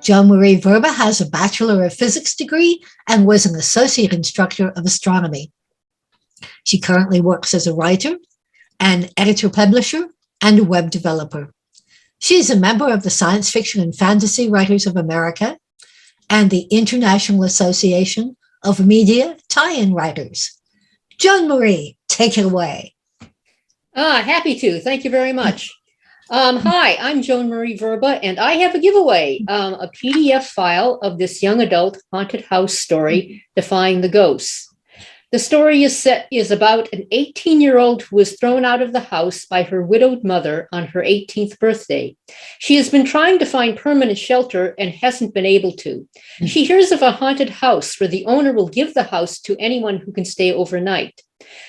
Joan Marie Verba has a Bachelor of Physics degree and was an associate instructor of astronomy. She currently works as a writer, an editor-publisher, and a web developer. She is a member of the Science Fiction and Fantasy Writers of America and the International Association of Media Tie-in Writers. Joan Marie, take it away. Happy to. Thank you very much. Hi, I'm Joan Marie Verba, and I have a giveaway, a PDF file of this young adult haunted house story, Defying the Ghosts. The story is about an 18-year-old who was thrown out of the house by her widowed mother on her 18th birthday. She has been trying to find permanent shelter and hasn't been able to. She hears of a haunted house where the owner will give the house to anyone who can stay overnight.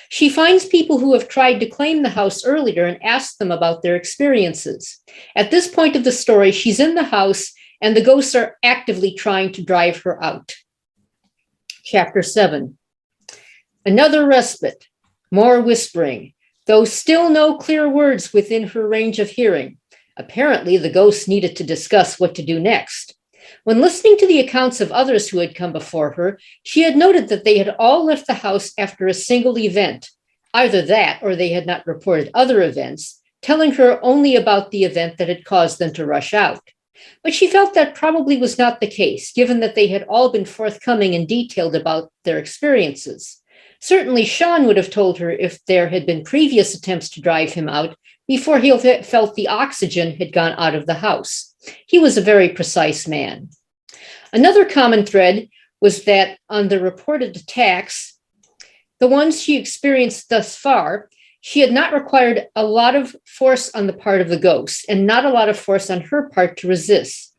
She finds people who have tried to claim the house earlier and asks them about their experiences. At this point of the story, she's in the house and the ghosts are actively trying to drive her out. Chapter 7. Another respite, more whispering, though still no clear words within her range of hearing. Apparently, the ghosts needed to discuss what to do next. When listening to the accounts of others who had come before her, she had noted that they had all left the house after a single event. Either that, or they had not reported other events, telling her only about the event that had caused them to rush out. But she felt that probably was not the case, given that they had all been forthcoming and detailed about their experiences. Certainly, Sean would have told her if there had been previous attempts to drive him out before he felt the oxygen had gone out of the house. He was a very precise man. Another common thread was that on the reported attacks, the ones she experienced thus far, she had not required a lot of force on the part of the ghosts and not a lot of force on her part to resist.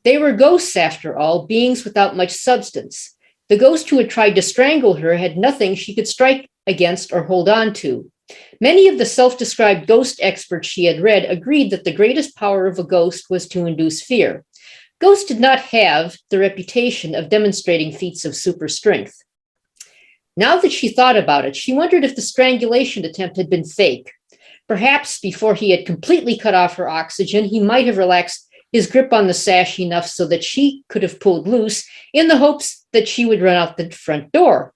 They were ghosts, after all, beings without much substance. The ghost who had tried to strangle her had nothing she could strike against or hold on to. Many of the self-described ghost experts she had read agreed that the greatest power of a ghost was to induce fear. Ghosts did not have the reputation of demonstrating feats of super strength. Now that she thought about it, she wondered if the strangulation attempt had been fake. Perhaps before he had completely cut off her oxygen, he might have relaxed his grip on the sash enough so that she could have pulled loose in the hopes that she would run out the front door.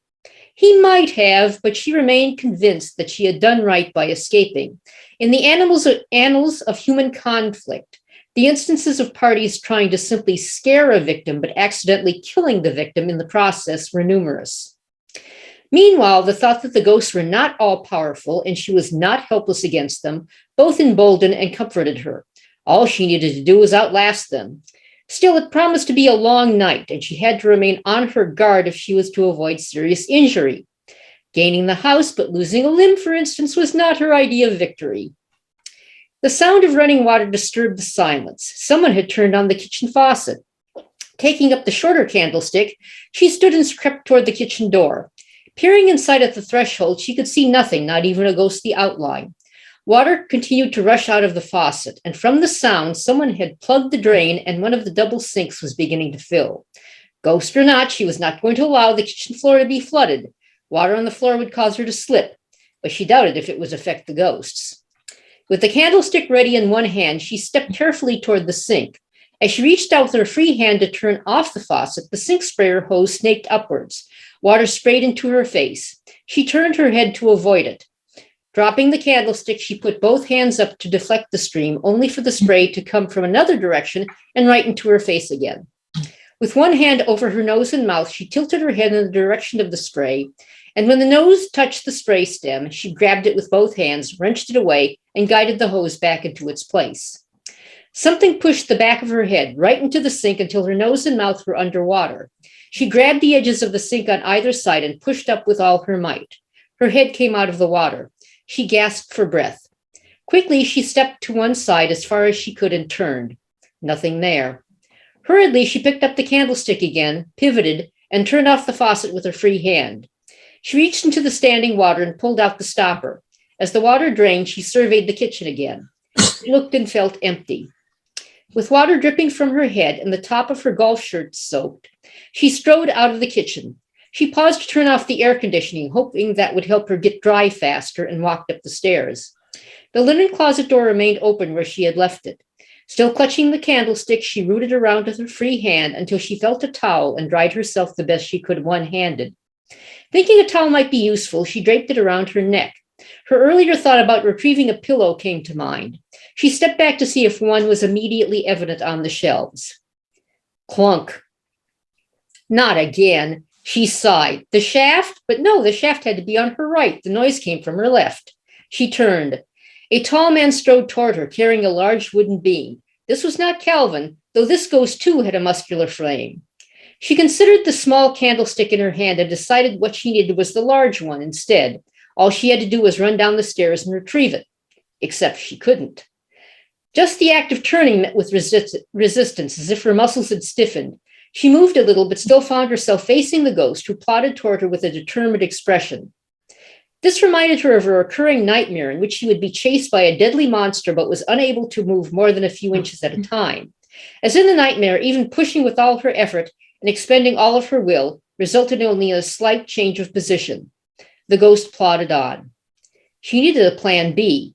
He might have, but she remained convinced that she had done right by escaping. In the annals of human conflict, the instances of parties trying to simply scare a victim but accidentally killing the victim in the process were numerous. Meanwhile, the thought that the ghosts were not all powerful and she was not helpless against them both emboldened and comforted her. All she needed to do was outlast them. Still, it promised to be a long night, and she had to remain on her guard if she was to avoid serious injury. Gaining the house but losing a limb, for instance, was not her idea of victory. The sound of running water disturbed the silence. Someone had turned on the kitchen faucet. Taking up the shorter candlestick, she stood and crept toward the kitchen door. Peering inside at the threshold, she could see nothing, not even a ghostly outline. Water continued to rush out of the faucet, and from the sound, someone had plugged the drain and one of the double sinks was beginning to fill. Ghost or not, she was not going to allow the kitchen floor to be flooded. Water on the floor would cause her to slip, but she doubted if it would affect the ghosts. With the candlestick ready in one hand, she stepped carefully toward the sink. As she reached out with her free hand to turn off the faucet, the sink sprayer hose snaked upwards. Water sprayed into her face. She turned her head to avoid it. Dropping the candlestick, she put both hands up to deflect the stream, only for the spray to come from another direction and right into her face again. With one hand over her nose and mouth, she tilted her head in the direction of the spray, and when the nose touched the spray stem, she grabbed it with both hands, wrenched it away, and guided the hose back into its place. Something pushed the back of her head right into the sink until her nose and mouth were underwater. She grabbed the edges of the sink on either side and pushed up with all her might. Her head came out of the water. She gasped for breath. Quickly, she stepped to one side as far as she could and turned. Nothing there. Hurriedly, she picked up the candlestick again, pivoted, and turned off the faucet with her free hand. She reached into the standing water and pulled out the stopper. As the water drained, she surveyed the kitchen again. She looked and felt empty. With water dripping from her head and the top of her golf shirt soaked, she strode out of the kitchen. She paused to turn off the air conditioning, hoping that would help her get dry faster, and walked up the stairs. The linen closet door remained open where she had left it. Still clutching the candlestick, she rooted around with her free hand until she felt a towel and dried herself the best she could one-handed. Thinking a towel might be useful, she draped it around her neck. Her earlier thought about retrieving a pillow came to mind. She stepped back to see if one was immediately evident on the shelves. Clunk. Not again. She sighed. The shaft? But no, the shaft had to be on her right. The noise came from her left. She turned. A tall man strode toward her, carrying a large wooden beam. This was not Calvin, though this ghost too had a muscular frame. She considered the small candlestick in her hand and decided what she needed was the large one instead. All she had to do was run down the stairs and retrieve it. Except she couldn't. Just the act of turning met with resistance, as if her muscles had stiffened. She moved a little, but still found herself facing the ghost, who plodded toward her with a determined expression. This reminded her of a recurring nightmare in which she would be chased by a deadly monster, but was unable to move more than a few inches at a time. As in the nightmare, even pushing with all her effort and expending all of her will resulted only in a slight change of position. The ghost plodded on. She needed a plan B.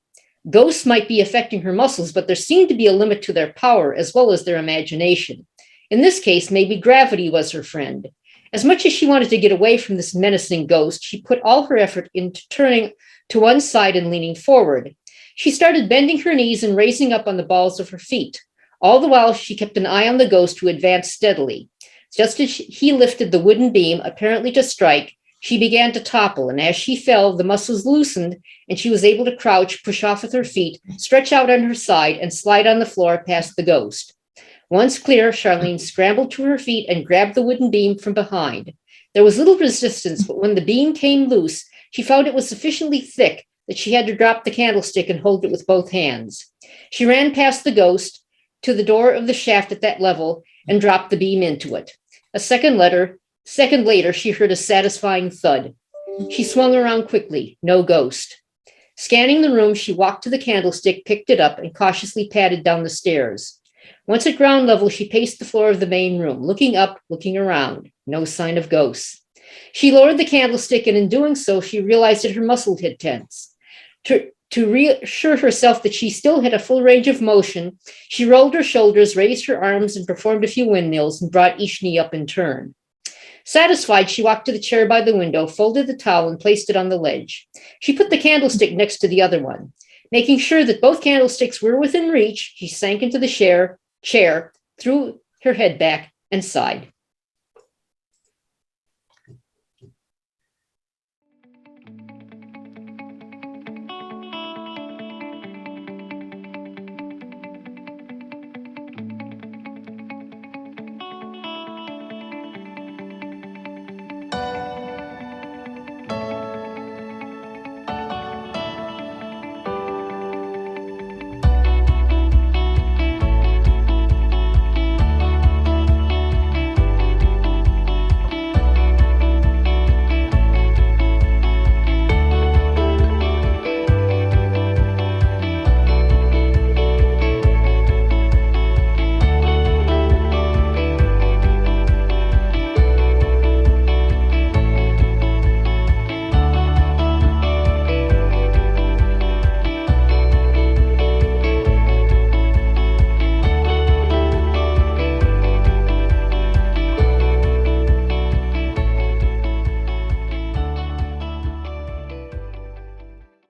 Ghosts might be affecting her muscles, but there seemed to be a limit to their power as well as their imagination. In this case, maybe gravity was her friend. As much as she wanted to get away from this menacing ghost, she put all her effort into turning to one side and leaning forward. She started bending her knees and raising up on the balls of her feet. All the while, she kept an eye on the ghost, who advanced steadily. Just as he lifted the wooden beam, apparently to strike, she began to topple, and as she fell, the muscles loosened, and she was able to crouch, push off with her feet, stretch out on her side, and slide on the floor past the ghost. Once clear, Charlene scrambled to her feet and grabbed the wooden beam from behind. There was little resistance, but when the beam came loose, she found it was sufficiently thick that she had to drop the candlestick and hold it with both hands. She ran past the ghost to the door of the shaft at that level and dropped the beam into it. A second later, she heard a satisfying thud. She swung around quickly. No ghost. Scanning the room, she walked to the candlestick, picked it up, and cautiously padded down the stairs. Once at ground level, she paced the floor of the main room, looking up, looking around. No sign of ghosts. She lowered the candlestick, and in doing so, she realized that her muscles had tense. To reassure herself that she still had a full range of motion, she rolled her shoulders, raised her arms, and performed a few windmills and brought each knee up in turn. Satisfied, she walked to the chair by the window, folded the towel, and placed it on the ledge. She put the candlestick next to the other one. Making sure that both candlesticks were within reach, she sank into the chair, threw her head back, and sighed.